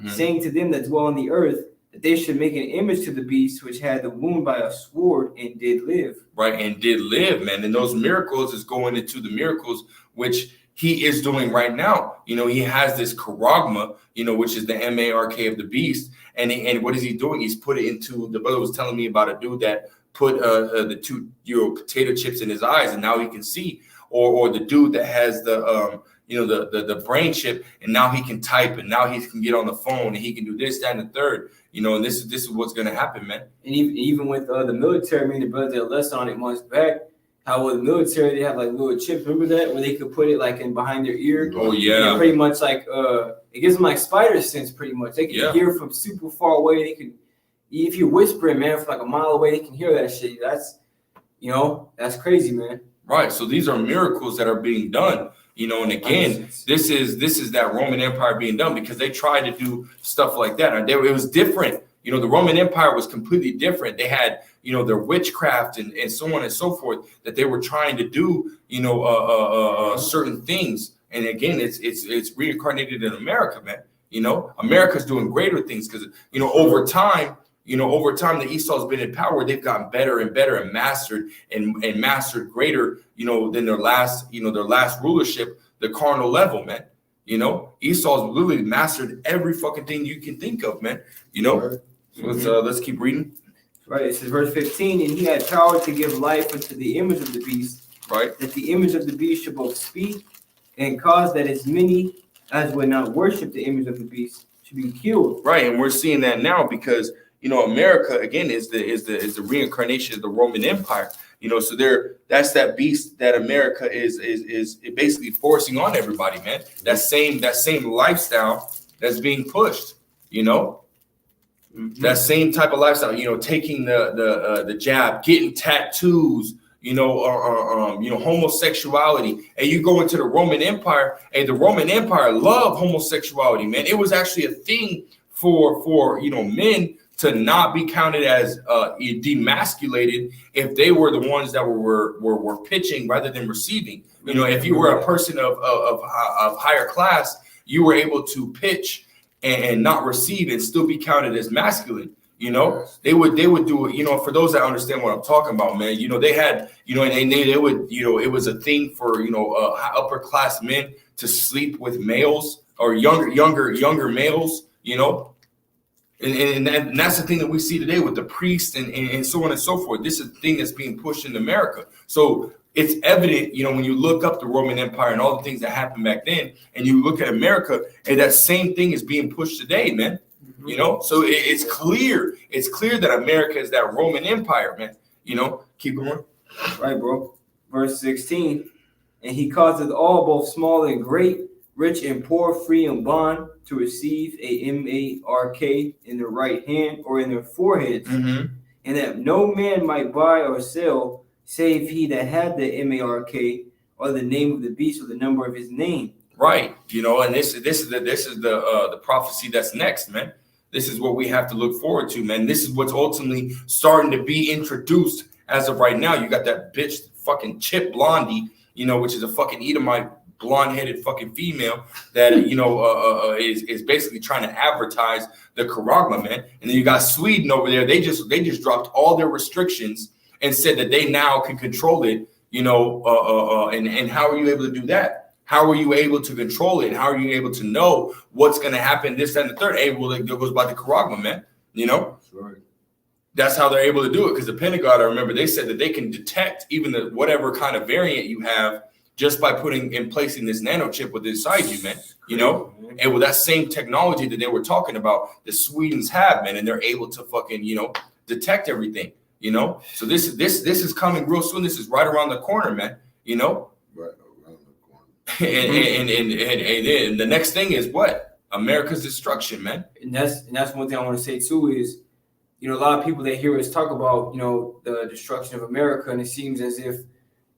saying to them that dwell on the earth that they should make an image to the beast which had the wound by a sword and did live. Right, and did live, man. And those miracles is going into the miracles which he is doing right now. He has this charagma, which is the MARK of the beast. And what is he doing? He's put it into, the brother was telling me about a dude that put the two potato chips in his eyes, and now he can see. or the dude that has the the brain chip, and now he can type, and now he can get on the phone, and he can do this, that, and the third. And this is what's gonna happen, man. And even with the military, I mean, the brother that less on it months back, how with the military they have like little chips. Remember that where they could put it like in behind their ear. Oh yeah. And pretty much like it gives them like spider sense. Pretty much they can hear from super far away. They can, if you're whispering, man, from like a mile away, they can hear that shit. That's crazy, man. Right. So these are miracles that are being done. And again, this is that Roman Empire being done, because they tried to do stuff like that. And it was different. The Roman Empire was completely different. They had, their witchcraft and so on and so forth that they were trying to do, certain things. And again, it's reincarnated in America, man. America's doing greater things because, over time, the Esau's been in power. They've gotten better and better and mastered greater, than their last rulership, the carnal level, man. Esau's literally mastered every fucking thing you can think of, man. Let's keep reading. Right. It says verse 15, and he had power to give life unto the image of the beast. Right. That the image of the beast should both speak and cause that as many as would not worship the image of the beast should be killed. Right. And we're seeing that now because, America again is the reincarnation of the Roman Empire. So that's that beast that America is basically forcing on everybody, man. That same lifestyle that's being pushed, that same type of lifestyle, taking the jab, getting tattoos, homosexuality. And you go into the Roman Empire, and the Roman Empire loved homosexuality, man. It was actually a thing for men to not be counted as demasculated if they were the ones that were pitching rather than receiving. If you were a person of higher class, you were able to pitch and not receive and still be counted as masculine. They would do it. For those that understand what I'm talking about, man. They had and they would it was a thing for upper class men to sleep with males or younger males. And that's the thing that we see today with the priests and so on and so forth. This is the thing that's being pushed in America. So it's evident, when you look up the Roman Empire and all the things that happened back then, and you look at America, and that same thing is being pushed today, man. So it's clear. It's clear that America is that Roman Empire, man. Keep going. Right, bro. Verse 16, and he causeth all, both small and great, rich and poor, free and bond, to receive a mark in their right hand or in their foreheads, and that no man might buy or sell, save he that had the mark or the name of the beast or the number of his name. Right, and this is the prophecy that's next, man. This is what we have to look forward to, man. This is what's ultimately starting to be introduced as of right now. You got that bitch, fucking Chip Blondie, which is a fucking Edomite, blonde-headed fucking female that is basically trying to advertise the Charagma, man. And then you got Sweden over there. They just dropped all their restrictions and said that they now can control it. And how are you able to do that? How are you able to control it? How are you able to know what's going to happen, this, and the third? Hey, well, it goes by the Charagma, man. Right. That's how they're able to do it. Because the Pentagon, I remember, they said that they can detect even whatever kind of variant you have just by putting and placing this nanochip within inside you, man. And with that same technology that they were talking about, the Swedes have, man, and they're able to fucking, detect everything. So this is coming real soon. This is right around the corner, man. Right. And the next thing is what? America's destruction, man. And that's one thing I want to say too is, a lot of people that hear us talk about, the destruction of America, and it seems as if,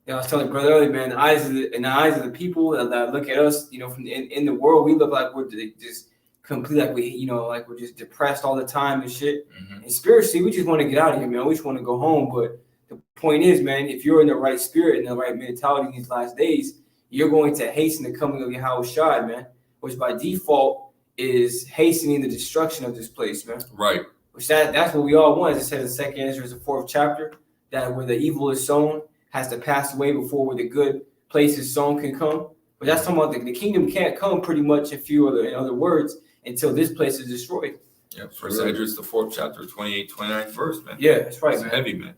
I was telling brother earlier, man, in the eyes of the people that look at us, from in the world, we look like we're just completely like we're just depressed all the time and shit. And spiritually, we just want to get out of here, man. We just want to go home. But the point is, man, if you're in the right spirit and the right mentality in these last days, you're going to hasten the coming of Yahushua, man, which by default is hastening the destruction of this place, man. Right. Which that's what we all want. As it says in 2nd Ezra, the 4th chapter, that where the evil is sown has to pass away before where the good places sown can come. But that's talking about the kingdom can't come, pretty much, in other words, until this place is destroyed. Yeah, 1st Ezra, the 4th chapter, 28, 29 verse, man. Yeah, that's right, it's man. Heavy, man.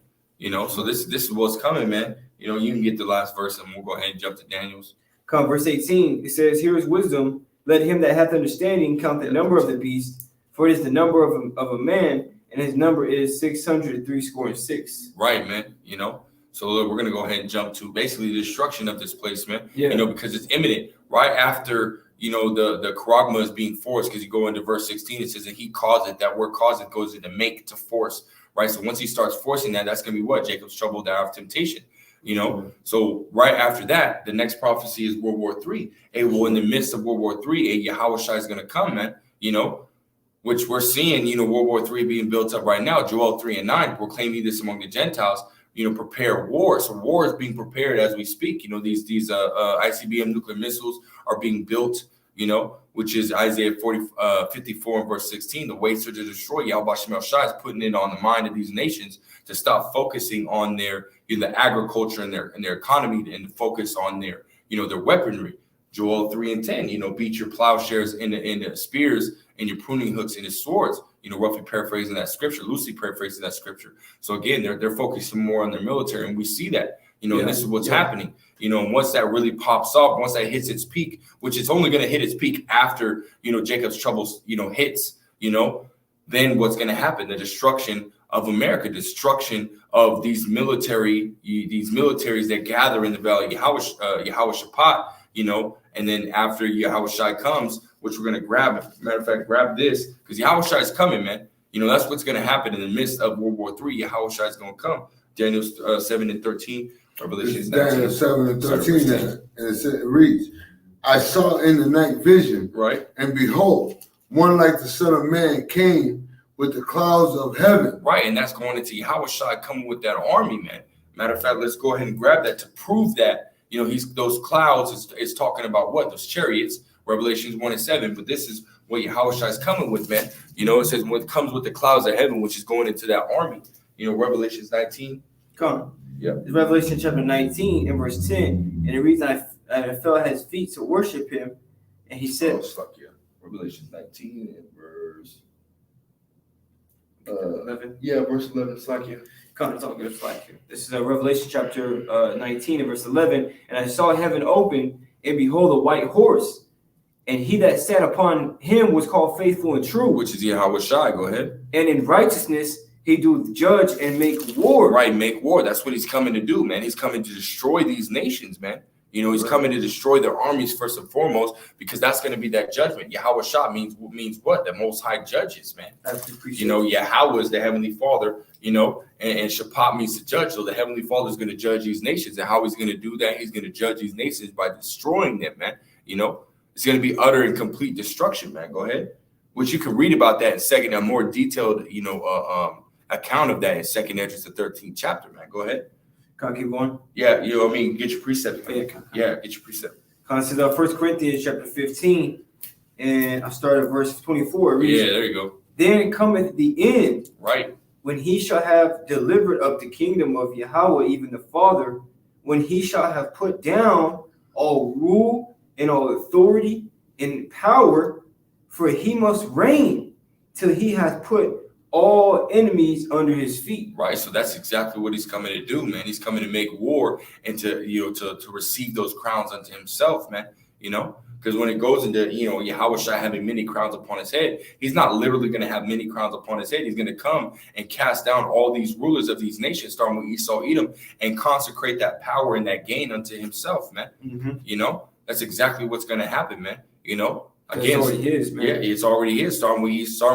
So this is what's coming, man. You know, you can get the last verse and we'll go ahead and jump to Daniel's. Come, verse 18, it says, here is wisdom. Let him that hath understanding count the number of the beast, for it is the number of a man, and his number is 666. Right, man. You know, so look, we're going to go ahead and jump to basically the destruction of this place, man. Yeah. You know, because it's imminent. Right after, you know, the charagma is being forced, because you go into verse 16, it says that he caused it. That word cause it goes into make, to force. Right. So once he starts forcing that, that's going to be what? Jacob's trouble, the hour of temptation. You know, so right after that, the next prophecy is World War III. Hey, well, in the midst of World War III, Yahushua is going to come, man, you know, which we're seeing, you know, World War III being built up right now. Joel 3:9, proclaiming this among the Gentiles, you know, prepare war. So war is being prepared as we speak. You know, these ICBM nuclear missiles are being built, you know, which is Isaiah 54 and verse 16. The ways to destroy Yahweh Shem El Shai is putting it on the mind of these nations to stop focusing on their, you know, the agriculture and their economy, and focus on their, you know, their weaponry. Joel 3:10, you know, beat your plowshares into spears and your pruning hooks into swords, you know, roughly paraphrasing that scripture, loosely paraphrasing that scripture. So again, they're focusing more on their military, and we see that, you know, and this is what's happening, you know, and once that really pops up, once that hits its peak, which it's only going to hit its peak after, you know, Jacob's troubles, you know, hits, you know, then what's going to happen? The destruction of America, destruction of these militaries that gather in the valley of Yehoshaphat, you know, and then after Yahushua comes, which we're going to grab, matter of fact, grab this, because Yahushua is coming, man. You know, that's what's going to happen in the midst of World War III. Yahushua is going to come. Daniel 7:13, Revelation 19. Daniel 7:13, and it reads, I saw in the night vision, right, and behold, one like the Son of Man came with the clouds of heaven. Right, and that's going into Yahushua coming with that army, man. Matter of fact, let's go ahead and grab that to prove that, you know, those clouds is talking about what? Those chariots, Revelations 1:7. But this is what Yahushua is coming with, man. You know, it says what comes with the clouds of heaven, which is going into that army. You know, Revelations 19. Come. Yeah. Revelation chapter 19 and verse 10. And it reads, I fell at his feet to worship him. And he said, Revelation 19 and verse 11. verse 11. Slakia. Come, it's all good. This is Revelation chapter 19 and verse 11. And I saw heaven open, and behold, a white horse. And he that sat upon him was called Faithful and True. Which is Yahushua. Go ahead. And in righteousness he doeth judge and make war. Right, make war. That's what he's coming to do, man. He's coming to destroy these nations, man. You know, he's coming to destroy their armies first and foremost, because that's going to be that judgment. Yahushua means what? The Most High judges, man. You know, Yahweh is the Heavenly Father, you know, and Shaphat means to judge. So the Heavenly Father is going to judge these nations. And how he's going to do that? He's going to judge these nations by destroying them, man. You know, it's going to be utter and complete destruction, man. Go ahead. Which you can read about that in second, a more detailed, you know, account of that in 2nd Esdras, the 13th chapter, man. Go ahead. Can I keep going? Yeah, you know what I mean? Get your precept. Yeah, get your precept. This is 1 Corinthians chapter 15, and I start at verse 24. It reads, Yeah, there you go. Then cometh the end, right, when he shall have delivered up the kingdom of Yahweh, even the Father, when he shall have put down all rule and all authority and power, for he must reign till he hath put all enemies under his feet. Right. So that's exactly what he's coming to do, man. He's coming to make war and to, you know, to receive those crowns unto himself, man. You know, because when it goes into, you know, Yahushua having many crowns upon his head, he's not literally going to have many crowns upon his head. He's going to come and cast down all these rulers of these nations, starting with Esau, Edom, and consecrate that power and that gain unto himself, man. Mm-hmm. You know, that's exactly what's going to happen, man. You know, again, it's already his, man. Yeah, it's already his. Starting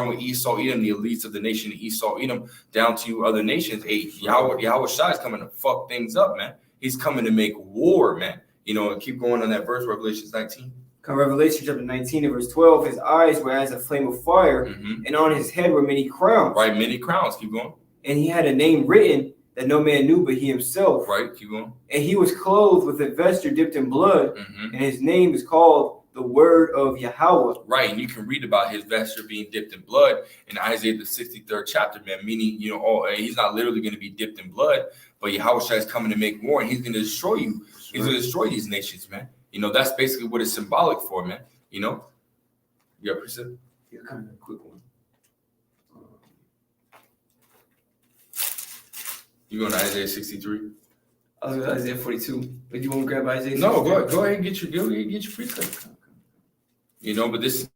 with Esau, Edom, the elites of the nation of Esau, Edom, down to other nations. Hey, Yahushua is coming to fuck things up, man. He's coming to make war, man. You know, and keep going on that verse, Revelation 19. Revelation chapter 19 and verse 12, his eyes were as a flame of fire, and on his head were many crowns. Right, many crowns. Keep going. And he had a name written that no man knew but he himself. Right, keep going. And he was clothed with a vesture dipped in blood, and his name is called the Word of Yahweh. Right, and you can read about his vesture being dipped in blood in Isaiah the 63rd chapter, man. Meaning, you know, he's not literally going to be dipped in blood, but Yahushua is coming to make war, and he's going to destroy you. He's going to destroy these nations, man. You know, that's basically what it's symbolic for, man. You know? You got precept? Yeah, kind of a quick one. You going to Isaiah 63? I was Isaiah 42. But you want to grab Isaiah? No, 63? go ahead and get your free clip. You know, but this.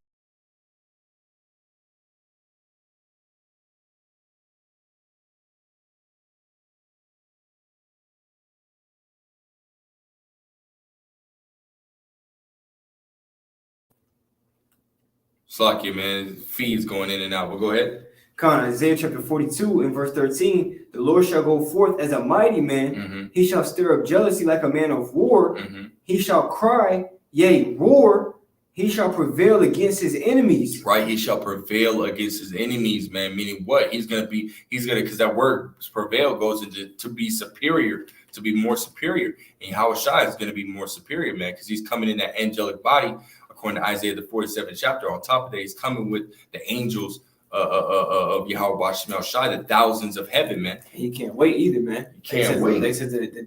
Slakia, man, feeds going in and out. But go ahead. Isaiah chapter 42 and verse 13. The Lord shall go forth as a mighty man. Mm-hmm. He shall stir up jealousy like a man of war. Mm-hmm. He shall cry, yea, roar. He shall prevail against his enemies. Right, he shall prevail against his enemies, man. Meaning what? He's gonna, because that word prevail goes into to be superior, to be more superior. And Yahushua is gonna be more superior, man, because he's coming in that angelic body, according to Isaiah the 47th chapter. On top of that, he's coming with the angels of Yahweh Shem Shai, the thousands of heaven, man. He can't wait either, man. Can't wait. They said the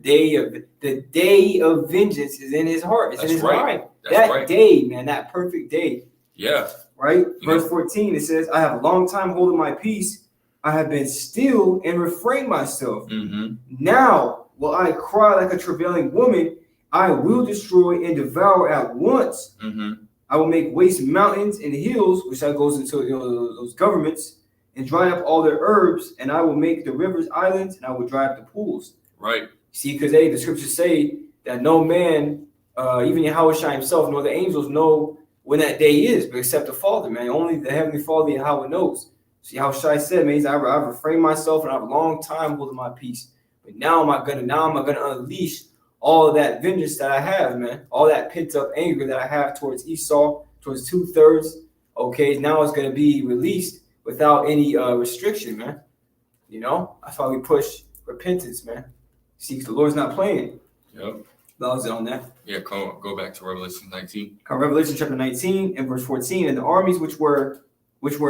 day of vengeance is in his heart. It's That's in his right. mind. That's That right. day, man, that perfect day. Yeah. Right? You Verse know. 14, it says, I have a long time holding my peace. I have been still and refrained myself. Mm-hmm. Now will I cry like a travailing woman. I will destroy and devour at once. Mm-hmm. I will make waste mountains and hills, which that goes into those governments, and dry up all their herbs, and I will make the rivers islands, and I will dry up the pools. Right. See, because the scriptures say that no man, even Yahushua himself, nor the angels know when that day is, but except the Father, man. Only the Heavenly Father, Yahweh, knows. See, Yahushua said, man, I've refrained myself, and I have a long time holding my peace. But now am I gonna unleash all of that vengeance that I have, man, all that pent up anger that I have towards Esau, towards 2/3. Okay, now it's gonna be released without any restriction, man. You know, that's why we push repentance, man. See, 'cause the Lord's not playing. Yep. That was it on that. Yeah. Go back to Revelation 19. Revelation chapter 19 and verse 14, and the armies which were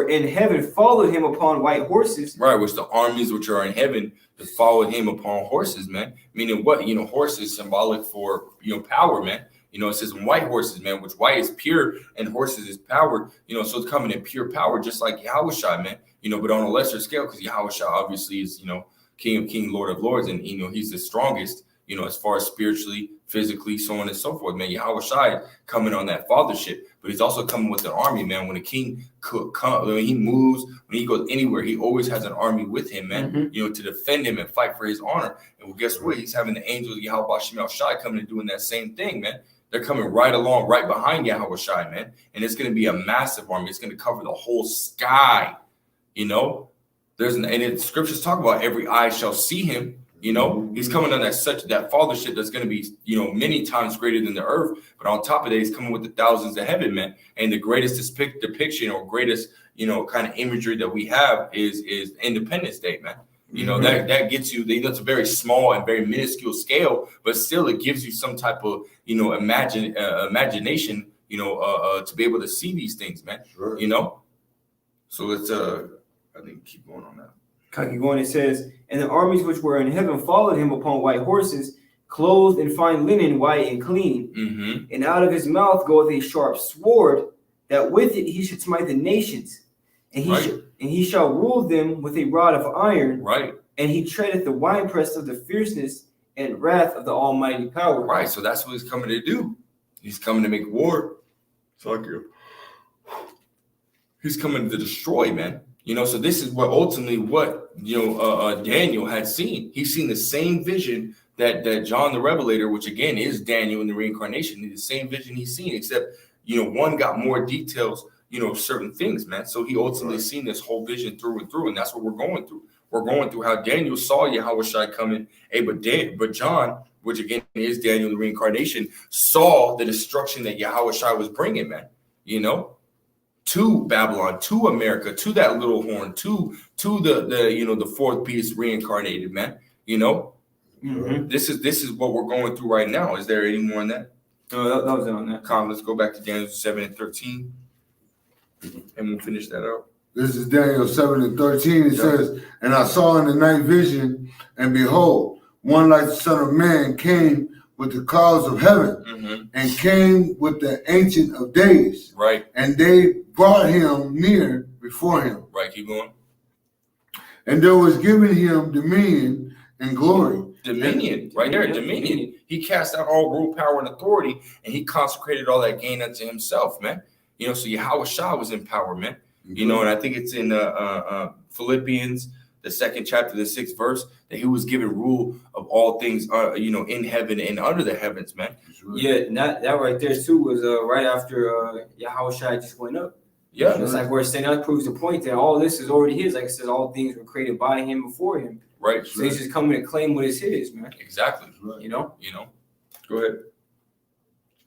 in heaven followed him upon white horses. Right, which the armies which are in heaven that followed him upon horses, man. Meaning what? You know, horses symbolic for, power, man. You know, it says white horses, man, which white is pure and horses is power. You know, so it's coming in pure power, just like Yahushua, man. You know, but on a lesser scale, because Yahushua obviously is, King of Kings, Lord of Lords, and he's the strongest, as far as spiritually, physically, so on and so forth, man. Yahushua coming on that fathership, but he's also coming with an army, man. When a king when he moves, when he goes anywhere, he always has an army with him, man. Mm-hmm. To defend him and fight for his honor. And well, guess what? He's having the angels of Yahweh Shem Shai coming and doing that same thing, man. They're coming right along, right behind Yahweh Shai, man. And it's going to be a massive army. It's going to cover the whole sky. Scriptures talk about every eye shall see him. He's coming on that fathership that's going to be, many times greater than the earth. But on top of that, he's coming with the thousands of heaven, man. And the greatest depiction or greatest, kind of imagery that we have is Independence Day, man. That gets you, that's a very small and very minuscule scale, but still it gives you some type of, imagination, to be able to see these things, man. Sure. So let's, I think keep going on that. Keep going, it says, and the armies which were in heaven followed him upon white horses, clothed in fine linen, white and clean. Mm-hmm. And out of his mouth goeth a sharp sword, that with it he should smite the nations. And he shall rule them with a rod of iron. Right. And he treadeth the winepress of the fierceness and wrath of the almighty power. Right. So that's what he's coming to do. He's coming to make war. He's coming to destroy, man. So this is what Daniel had seen. He's seen the same vision that John the Revelator, which again is Daniel in the reincarnation, the same vision he's seen, except, one got more details, certain things, man. So he ultimately seen this whole vision through and through, and that's what we're going through. We're going through how Daniel saw Yahushua coming, but John, which again is Daniel in the reincarnation, saw the destruction that Yahushua was bringing, man. To Babylon, to America, to that little horn, to the fourth beast reincarnated, man. Mm-hmm. This is what we're going through right now. Is there any more on that? No, that was it on that. Let's go back to Daniel 7 and 13, and we'll finish that out. This is Daniel 7 and 13. It says, and I saw in the night vision, and behold, one like the Son of Man came with the clouds of heaven, and came with the Ancient of Days. Right. And they brought him near before him. Right, keep going. And there was given him dominion and glory. Dominion, right there, dominion. He cast out all rule, power, and authority, and he consecrated all that gain unto himself, man. You know, so Yahweh Shai was in power, man. You know, and I think it's in Philippians, the 2nd chapter, the 6th verse, that he was given rule of all things, you know, in heaven and under the heavens, man. Yeah, and that right there too was right after Yahweh Shai just went up. Yeah, it's like where saying that proves the point that all this is already his. Like it says, all things were created by him, before him. Right. So he's just coming to claim what is his, man. Exactly. Right. You know. Go ahead.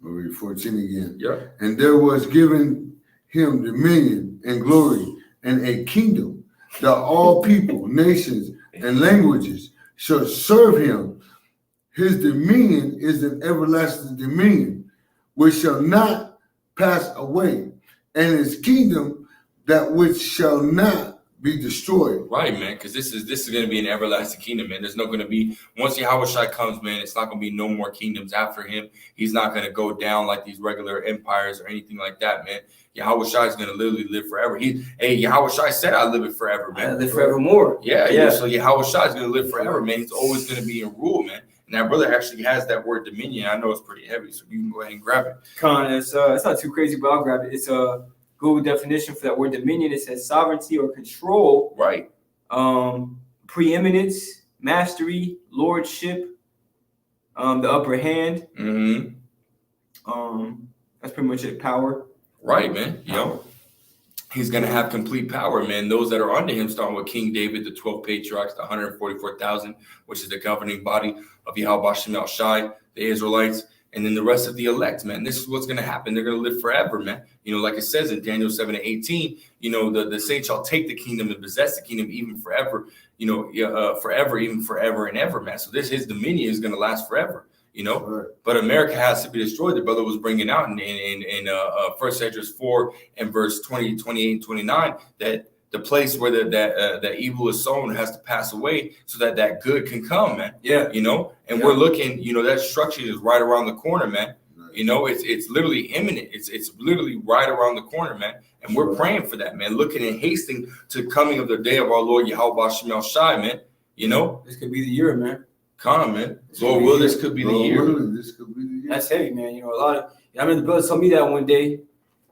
We'll read 14 again. Yeah. And there was given him dominion and glory and a kingdom that all people, nations, and languages shall serve him. His dominion is an everlasting dominion, which shall not pass away, and his kingdom that which shall not be destroyed. Right, man, because this is going to be an everlasting kingdom, man. There's not going to be, once Yahweh Shai comes, man, it's not going to be no more kingdoms after him. He's not going to go down like these regular empires or anything like that, man. Yahweh Shai is going to literally live forever. Yahweh Shai said, I live it forever, man. I live forevermore. Yeah. So Yahweh Shai is going to live forever, man. He's always going to be in rule, man. And that brother actually has that word dominion. I know it's pretty heavy, so you can go ahead and grab it. It's not too crazy, but I'll grab it. It's a Google definition for that word dominion. It says sovereignty or control, right? Preeminence, mastery, lordship, the upper hand. Mm-hmm. That's pretty much it. Power. Right, man. You know, he's going to have complete power, man. Those that are under him, starting with King David, the 12 patriarchs, the 144,000, which is the governing body of Yahweh Shem Shai, the Israelites, and then the rest of the elect, man. This is what's going to happen. They're going to live forever, man. You know, like it says in Daniel 7:18, you know, the saints shall take the kingdom and possess the kingdom even forever, you know, forever, even forever and ever, man. So his dominion is going to last forever. You know, right. But America has to be destroyed. The brother was bringing out in 1 Esdras 4 and verse 20, 28, and 29 that the place where that evil is sown has to pass away so that good can come, man. Yeah, you know, and we're looking, you know, that destruction is right around the corner, man. Right. You know, it's literally imminent. It's literally right around the corner, man. And we're praying for that, man. Looking and hasting to coming of the day of our Lord Yahweh Shem Shai, man. You know, this could be the year, man. Come on, man. Lord will, this could be the year. This could be the year. That's heavy, man. You know, I remember the brother told me that one day.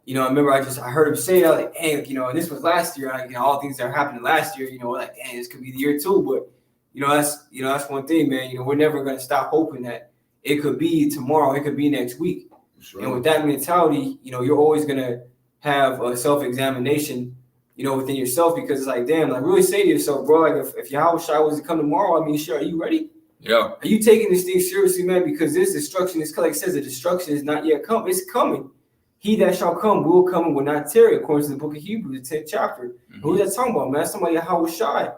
You know, I remember I heard him say it. I was like, dang, you know, and this was last year. You know, all things that are happening last year, you know, like, dang, this could be the year too. But, you know, that's one thing, man. You know, we're never going to stop hoping that it could be tomorrow. It could be next week. Right. And with that mentality, you know, you're always going to have a self-examination, you know, within yourself, because it's like, damn, like really say to yourself, bro, like if Yahweh Shai was to come tomorrow, I mean, sure, are you ready? Yeah. Are you taking this thing seriously, man? Because this destruction is, like it says, the destruction is not yet come. It's coming. He that shall come will come and will not tarry, according to the book of Hebrews, the 10th chapter. Mm-hmm. Who's that talking about, man? That's somebody Yahweh Shai.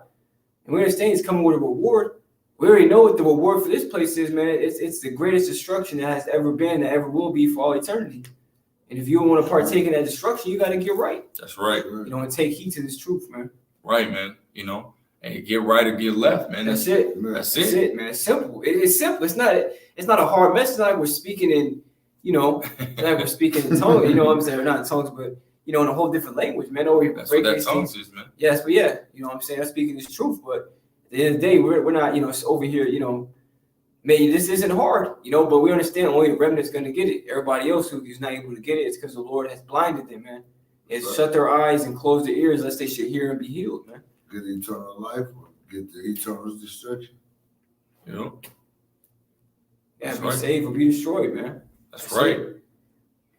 And we understand he's coming with a reward. We already know what the reward for this place is, man. It's the greatest destruction that has ever been, that ever will be for all eternity. And if you don't want to partake in that destruction, you got to get right. That's right. You know, and take heed to this truth, man. Right, man. You know, and get right or get left, man. That's it. That's it, man. It's simple. It's simple. It's not a hard message. It's not like we're speaking in, you know, like we're speaking in tongues. You know what I'm saying? Or not in tongues, but you know, in a whole different language, man. Or that's what that tongues is, man. Yes, but yeah, you know what I'm saying? I'm speaking this truth, but at the end of the day, we're not, you know, over here, you know, maybe this isn't hard, you know, but we understand only the remnant's going to get it. Everybody else who's not able to get it, it's because the Lord has blinded them, man. It's shut their eyes and closed their ears lest they should hear and be healed, man. Get eternal life or get the eternal destruction. You know? Yeah, be saved or be destroyed, man. That's right. It.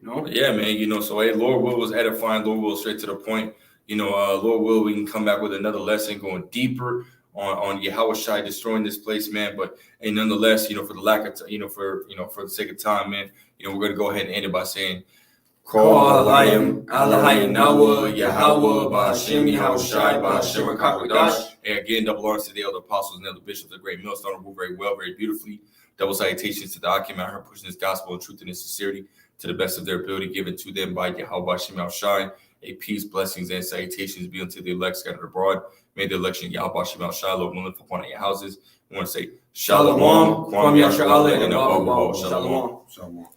You know? Yeah, man. You know, so hey, Lord will was edifying. Lord will straight to the point. You know, Lord will, we can come back with another lesson going deeper on Yahweh Shai destroying this place, man. But nonetheless, you know, for the lack of for the sake of time, man, you know, we're gonna go ahead and end it by saying, Call Alayim, Alahayim Nawa, Yahweh, Ba'ashem, Yahweh Shai, Ba'ashem, Rakakwadash. And again, double honors to the elder apostles and elder bishops, the great millstone, who very well, very beautifully. Double salutations to the Akim out here pushing this gospel and truth and sincerity to the best of their ability, given to them by Yahweh Shem Shai. A peace, blessings, and salutations be unto the elect scattered abroad. May the election Yahweh Shem Shai, Lord, will live upon your houses. We want to say, Shalom, Kwam Yashar Allah, and Shalom. Shalom.